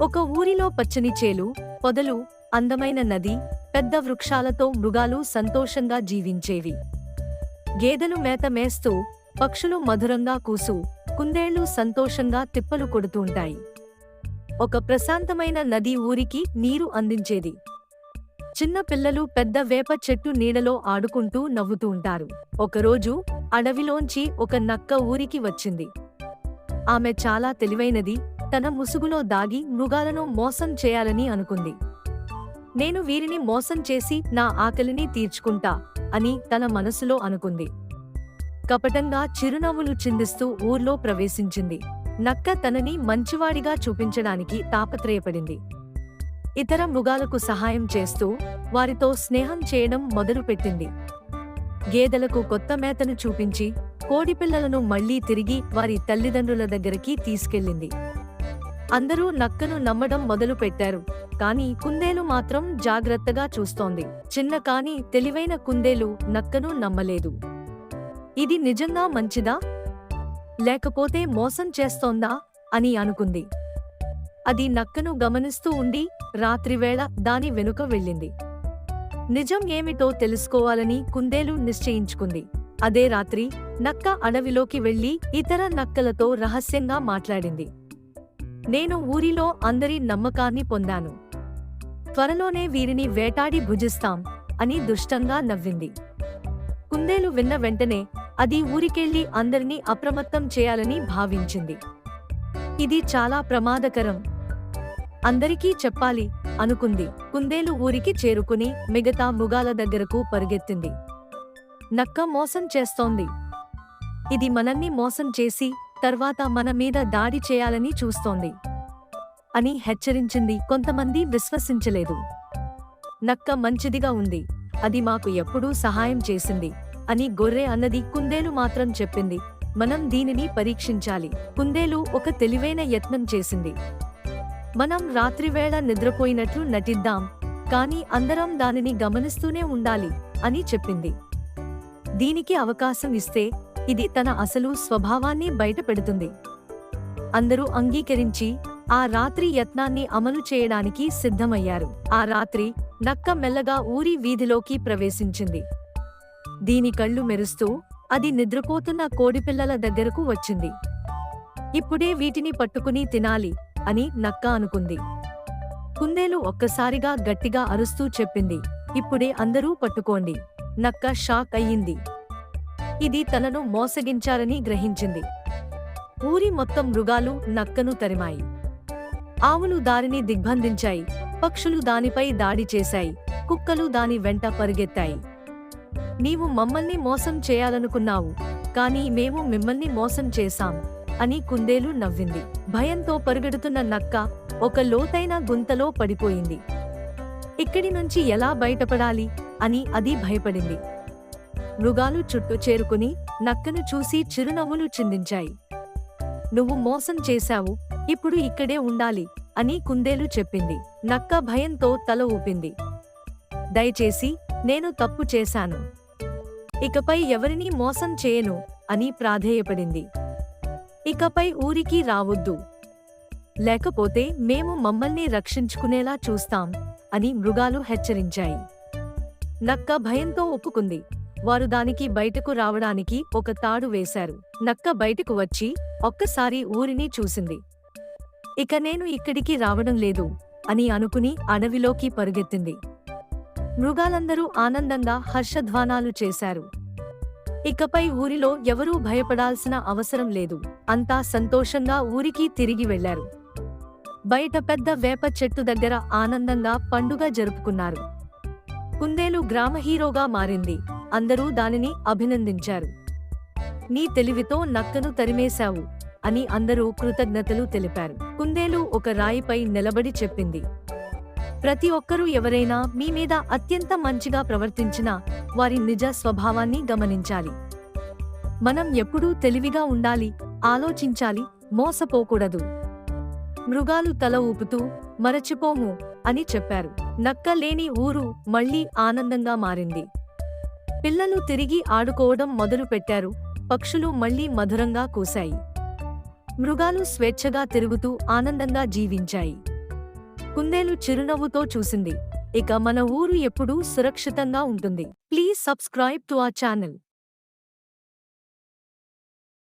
ఒక ఊరిలో పచ్చని చేలు, పొదలు, అందమైన నది, పెద్ద వృక్షాలతో మృగాలు సంతోషంగా జీవించేవి. గేదెలు మేత మేస్తూ, పక్షులు మధురంగా కూసు, కుందేళ్లు సంతోషంగా తిప్పలు కొడుతుంటాయి. ఒక ప్రశాంతమైన నది ఊరికి నీరు అందించేది. చిన్న పిల్లలు పెద్ద వేప చెట్టు నీడలో ఆడుకుంటూ నవ్వుతూ ఉంటారు. ఒకరోజు అడవిలోంచి ఒక నక్క ఊరికి వచ్చింది. ఆమె చాలా తెలివైనది. తన ముసుగులో దాగి మృగాలను మోసం చేయాలని అనుకుంది. నేను వీరిని మోసం చేసి నా ఆకలిని తీర్చుకుంటా అని తన మనసులో అనుకుంది. కపటంగా చిరునవ్వులు చిందిస్తూ ఊర్లో ప్రవేశించింది. నక్క తనని మంచివాడిగా చూపించడానికి తాపత్రయపడింది. ఇతర మృగాలకు సహాయం చేస్తూ వారితో స్నేహం చేయడం మొదలుపెట్టింది. గేదెలకు కొత్త మేతను చూపించి కోడిపిల్లలను మళ్లీ తిరిగి వారి తల్లిదండ్రుల దగ్గరికి తీసుకెళ్ళింది. అందరూ నక్కను నమ్మడం మొదలుపెట్టారు. కాని కుందేలు మాత్రం జాగ్రత్తగా చూస్తోంది. చిన్న కాని తెలివైన కుందేలు నక్కను నమ్మలేదు. ఇది నిజంగా మంచిదా, లేకపోతే మోసం చేస్తోందా అని అనుకుంది. అది నక్కను గమనిస్తూ ఉండి రాత్రివేళ దాని వెనుక వెళ్ళింది. నిజం ఏమిటో తెలుసుకోవాలని కుందేలు నిశ్చయించుకుంది. అదే రాత్రి నక్క అడవిలోకి వెళ్లి ఇతర నక్కలతో రహస్యంగా మాట్లాడింది. నేను ఊరిలో అందరి నమ్మకాన్ని పొందాను. త్వరలోనే వీరిని వేటాడి భుజిస్తాం అని దుష్టంగా నవ్వింది. కుందేలు విన్న వెంటనే అది ఊరికెళ్లి అందరినీ అప్రమత్తం చేయాలని భావించింది. ఇది చాలా ప్రమాదకరం, అందరికీ చెప్పాలి అనుకుంది. కుందేలు ఊరికి చేరుకుని మిగతా మృగాల దగ్గరకు పరుగెత్తింది. నక్క మోసం చేస్తోంది. ఇది మనల్ని మోసం చేసి తర్వాత మన మీద దాడి చేయాలని చూస్తోంది అని హెచ్చరించింది. కొంతమంది విశ్వసించలేదు. నక్క మంచిదిగా ఉంది, అది మాకు ఎప్పుడూ సహాయం చేసింది అని గొర్రె అన్నది. కుందేలు మాత్రం చెప్పింది, మనం దీనిని పరీక్షించాలి. కుందేలు ఒక తెలివైన యత్నం చేసింది. మనం రాత్రివేళ నిద్రపోయినట్లు నటిద్దాం, కానీ అందరం దానిని గమనిస్తూనే ఉండాలి అని చెప్పింది. దీనికి అవకాశం ఇస్తే ఇది తన అసలు స్వభావాన్ని బయటపెడుతుంది. అందరూ అంగీకరించి ఆ రాత్రి యత్నాన్ని అమలు చేయడానికి సిద్ధమయ్యారు. ఆ రాత్రి నక్క మెల్లగా ఊరి వీధిలోకి ప్రవేశించింది. దీని కళ్ళు మెరుస్తూ అది నిద్రపోతున్న కోడిపిల్లల దగ్గరకు వచ్చింది. ఇప్పుడే వీటిని పట్టుకుని తినాలి అని నక్క అనుకుంది. కుందేలు ఒక్కసారిగా గట్టిగా అరుస్తూ చెప్పింది, ఇప్పుడే అందరూ పట్టుకోండి. నక్క షాక్ అయ్యింది. ఇది తనను మోసగించారని గ్రహించింది. ఊరి మొత్తం మృగాలు నక్కను తరిమాయి. ఆవులు దారిని దిగ్బంధించాయి, పక్షులు దానిపై దాడి చేశాయి, కుక్కలు దాని వెంట పరుగెత్తాయి. నీవు మమ్మల్ని మోసం చేయాలనుకున్నావు, కానీ మేము మిమ్మల్ని మోసం చేశాం అని కుందేలు నవ్వింది. భయంతో పరుగెడుతున్న నక్క ఒక లోతైన గుంతలో పడిపోయింది. ఇక్కడి నుంచి ఎలా బయటపడాలి అని అది భయపడింది. మృగాలు చుట్టూ చేరుకుని నక్కను చూసి చిరునవ్వులు చిందించాయి. నువ్వు మోసం చేశావు, ఇప్పుడు ఇక్కడే ఉండాలి అని కుందేలు చెప్పింది. నక్క భయంతో తల ఊపింది. దయచేసి నేను తప్పు చేశాను, ఇకపై ఎవరినీ మోసం చేయను అని ప్రాధేయపడింది. ఇకపై ఊరికి రావొద్దు, లేకపోతే మేము మమ్మల్ని రక్షించుకునేలా చూస్తాం అని మృగాలు హెచ్చరించాయి. నక్క భయంతో ఒప్పుకుంది. వారు దానికి బయటకు రావడానికి ఒక తాడు వేశారు. నక్క బయటకు వచ్చి ఒక్కసారి ఊరిని చూసింది. ఇక నేను ఇక్కడికి రావడం లేదు అని అనుకుని అడవిలోకి పరుగెత్తింది. మృగాలందరూ ఆనందంగా హర్షధ్వానాలు చేశారు. ఇకపై ఊరిలో ఎవరూ భయపడాల్సిన అవసరం లేదు. అంతా సంతోషంగా ఊరికి తిరిగి వెళ్లారు. బయట పెద్ద వేప చెట్టు దగ్గర ఆనందంగా పండుగ జరుపుకున్నారు. కుందేలు గ్రామ హీరోగా మారింది. అందరూ దానిని అభినందించారు. నీ తెలివితో నక్కను తరిమేశావు అని అందరూ కృతజ్ఞతలు తెలిపారు. కుందేలు ఒక రాయిపై నిలబడి చెప్పింది, ప్రతి ఒక్కరూ ఎవరైనా మీ మీద అత్యంత మంచిగా ప్రవర్తించినా వారి నిజ స్వభావాన్ని గమనించాలి. మనం ఎప్పుడూ తెలివిగా ఉండాలి, ఆలోచించాలి, మోసపోకూడదు. మృగాలు తల ఊపుతూ మరచిపోము అని చెప్పారు. నక్క లేని ఊరు మళ్లీ ఆనందంగా మారింది. పిల్లలు తిరిగి ఆడుకోవడం మొదలుపెట్టారు. పక్షులు మళ్లీ మధురంగా కూశాయి. మృగాలు స్వేచ్ఛగా తిరుగుతూ ఆనందంగా జీవించాయి. కుందేలు చిరునవ్వుతో చూసింది. ఇక మన ఊరు ఎప్పుడూ సురక్షితంగా ఉంటుంది. Please subscribe to our channel.